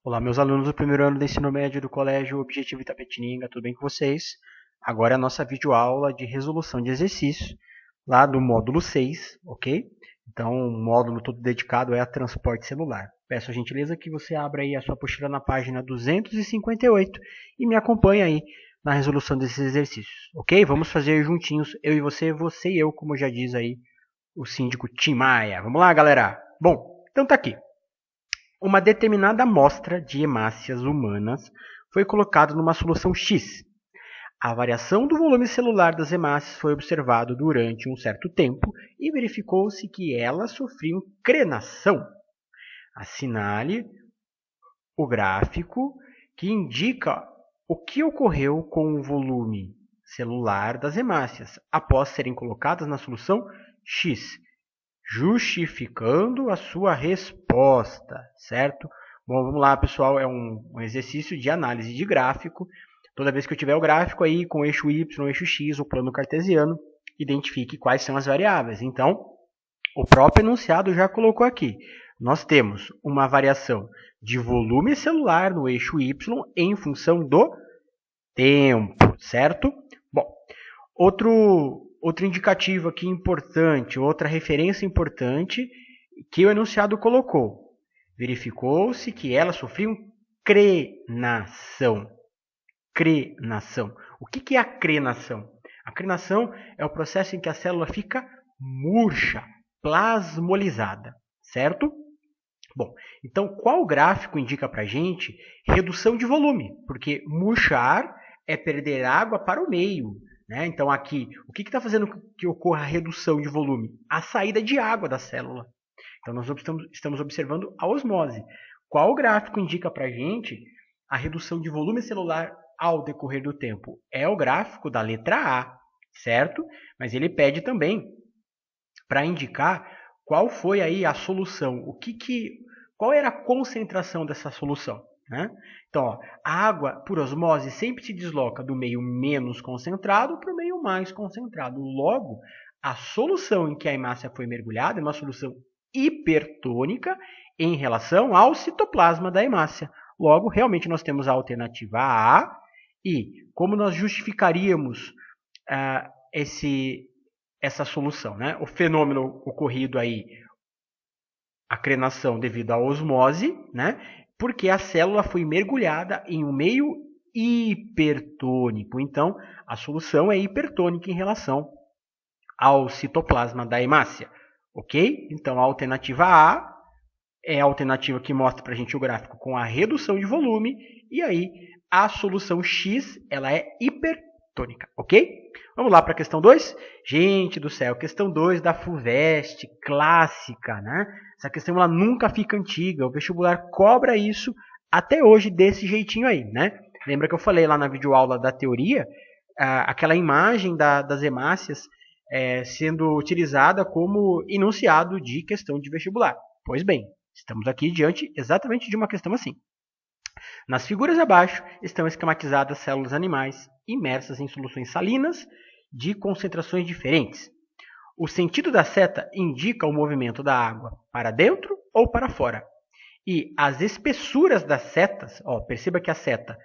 Olá, meus alunos do primeiro ano do ensino médio do Colégio Objetivo Itapetininga, tudo bem com vocês? Agora é a nossa videoaula de resolução de exercícios, lá do módulo 6, ok? Então, o módulo todo dedicado é a transporte celular. Peço a gentileza que você abra aí a sua apostila na página 258 e me acompanhe aí na resolução desses exercícios, ok? Vamos fazer juntinhos, eu e você e eu, como já diz aí o síndico Tim Maia. Vamos lá, galera? Bom, então tá aqui. Uma determinada amostra de hemácias humanas foi colocada numa solução X. A variação do volume celular das hemácias foi observado durante um certo tempo e verificou-se que elas sofriam crenação. Assinale o gráfico que indica o que ocorreu com o volume celular das hemácias após serem colocadas na solução X, justificando a sua resposta, certo? Bom, vamos lá, pessoal, é um exercício de análise de gráfico. Toda vez que eu tiver o gráfico aí com o eixo Y, o eixo X, o plano cartesiano, identifique quais são as variáveis. Então, o próprio enunciado já colocou aqui. Nós temos uma variação de volume celular no eixo Y em função do tempo, certo? Bom, outro indicativo aqui importante, outra referência importante que o enunciado colocou. Verificou-se que elas sofriam crenação. Crenação. O que é a crenação? A crenação é o processo em que a célula fica murcha, plasmolizada, certo? Bom, então qual gráfico indica para a gente redução de volume? Porque murchar é perder água para o meio. Né? Então aqui, o que está fazendo que ocorra a redução de volume? A saída de água da célula. Então nós estamos observando a osmose. Qual gráfico indica para a gente a redução de volume celular ao decorrer do tempo? É o gráfico da letra A, certo? Mas ele pede também para indicar qual foi aí a solução, qual era a concentração dessa solução. Né? Então, ó, a água por osmose sempre se desloca do meio menos concentrado para o meio mais concentrado. Logo, a solução em que a hemácia foi mergulhada é uma solução hipertônica em relação ao citoplasma da hemácia. Logo, realmente nós temos a alternativa A. E como nós justificaríamos essa solução? Né? O fenômeno ocorrido aí, a crenação devido à osmose, né? Porque a célula foi mergulhada em um meio hipertônico. Então, a solução é hipertônica em relação ao citoplasma da hemácia. Ok? Então, a alternativa A é a alternativa que mostra para a gente o gráfico com a redução de volume. E aí, a solução X ela é hipertônica. Ok? Vamos lá para a questão 2? Gente do céu, questão 2 da FUVEST, clássica, né? Essa questão ela nunca fica antiga, o vestibular cobra isso até hoje desse jeitinho aí, né? Lembra que eu falei lá na videoaula da teoria, aquela imagem das hemácias sendo utilizada como enunciado de questão de vestibular. Pois bem, estamos aqui diante exatamente de uma questão assim. Nas figuras abaixo estão esquematizadas células animais imersas em soluções salinas de concentrações diferentes. O sentido da seta indica o movimento da água para dentro ou para fora. E as espessuras das setas, perceba que a seta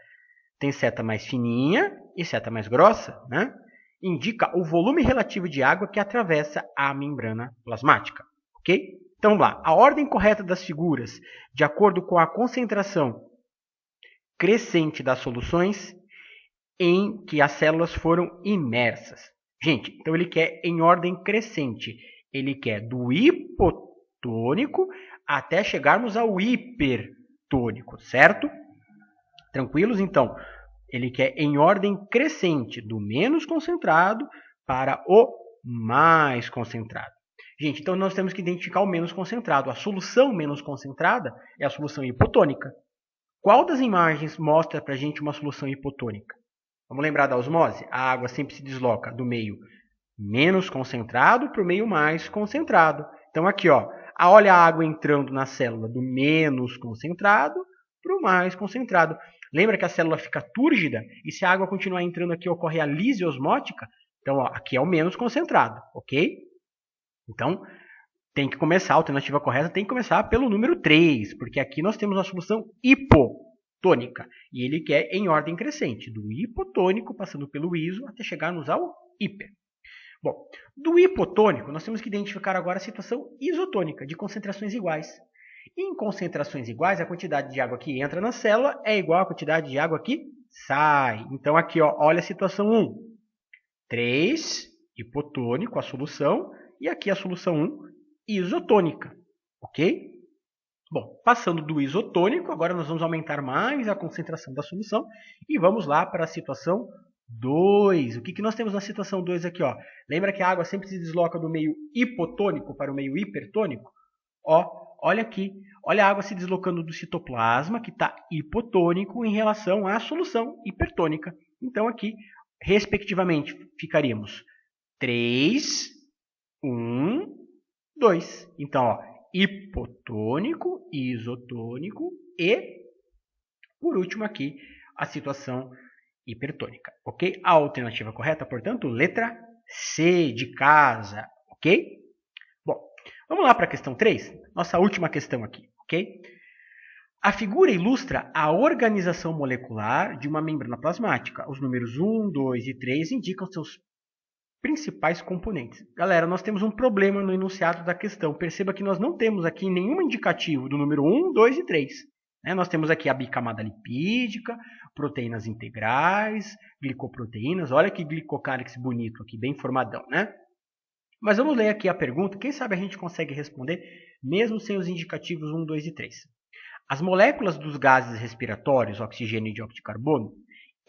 tem seta mais fininha e seta mais grossa, né? Indica o volume relativo de água que atravessa a membrana plasmática. Ok? Então vamos lá. A ordem correta das figuras, de acordo com a concentração crescente das soluções em que as células foram imersas. Gente, então ele quer em ordem crescente. Ele quer do hipotônico até chegarmos ao hipertônico, certo? Tranquilos? Então, ele quer em ordem crescente, do menos concentrado para o mais concentrado. Gente, então nós temos que identificar o menos concentrado. A solução menos concentrada é a solução hipotônica. Qual das imagens mostra para a gente uma solução hipotônica? Vamos lembrar da osmose? A água sempre se desloca do meio menos concentrado para o meio mais concentrado. Então aqui, olha a água entrando na célula do menos concentrado para o mais concentrado. Lembra que a célula fica túrgida? E se a água continuar entrando aqui, ocorre a lise osmótica? Então, aqui é o menos concentrado, ok? Então, tem que começar, a alternativa correta tem que começar pelo número 3, porque aqui nós temos uma solução hipotônica, e ele quer em ordem crescente, do hipotônico, passando pelo iso, até chegarmos ao hiper. Bom, do hipotônico, nós temos que identificar agora a situação isotônica, de concentrações iguais. Em concentrações iguais, a quantidade de água que entra na célula é igual à quantidade de água que sai. Então, aqui, ó, olha a situação 1. 3, hipotônico, a solução, e aqui a solução 1, isotônica. Ok? Bom, passando do isotônico, agora nós vamos aumentar mais a concentração da solução e vamos lá para a situação 2. O que nós temos na situação 2 aqui? Ó? Lembra que a água sempre se desloca do meio hipotônico para o meio hipertônico? Ó, olha aqui, olha a água se deslocando do citoplasma, que está hipotônico, em relação à solução hipertônica. Então aqui, respectivamente, ficaríamos 3, 1, 2. Então, ó, hipotônico, isotônico e, por último aqui, a situação hipertônica, ok? A alternativa correta, portanto, letra C, de casa, ok? Bom, vamos lá para a questão 3, nossa última questão aqui, ok? A figura ilustra a organização molecular de uma membrana plasmática. Os números 1, 2 e 3 indicam seus principais componentes. Galera, nós temos um problema no enunciado da questão. Perceba que nós não temos aqui nenhum indicativo do número 1, 2 e 3. Nós temos aqui a bicamada lipídica, proteínas integrais, glicoproteínas. Olha que glicocálix bonito aqui, bem formadão, né? Mas vamos ler aqui a pergunta. Quem sabe a gente consegue responder mesmo sem os indicativos 1, 2 e 3. As moléculas dos gases respiratórios, oxigênio e dióxido de carbono,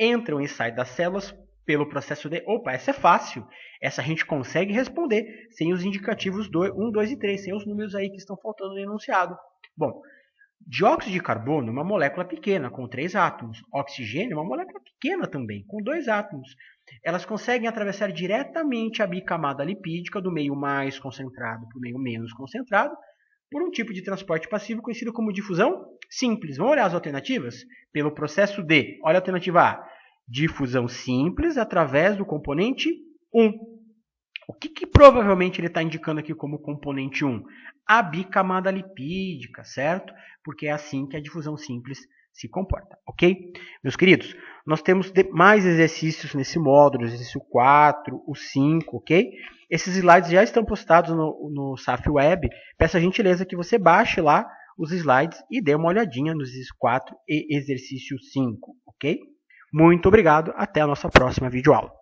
entram e saem das células pelo processo de... Opa, essa é fácil. Essa a gente consegue responder sem os indicativos 1, 2 e 3, sem os números aí que estão faltando no enunciado. Bom, dióxido de carbono é uma molécula pequena, com 3 átomos. Oxigênio é uma molécula pequena também, com 2 átomos. Elas conseguem atravessar diretamente a bicamada lipídica do meio mais concentrado para o meio menos concentrado, por um tipo de transporte passivo conhecido como difusão simples. Vamos olhar as alternativas? Pelo processo de, olha a alternativa A, difusão simples através do componente 1. O que provavelmente ele está indicando aqui como componente 1? A bicamada lipídica, certo? Porque é assim que a difusão simples se comporta, ok? Meus queridos, nós temos mais exercícios nesse módulo, exercício 4, o 5, ok? Esses slides já estão postados no SAF Web. Peço a gentileza que você baixe lá os slides e dê uma olhadinha nos exercício 4 e exercício 5, ok? Muito obrigado, até a nossa próxima videoaula.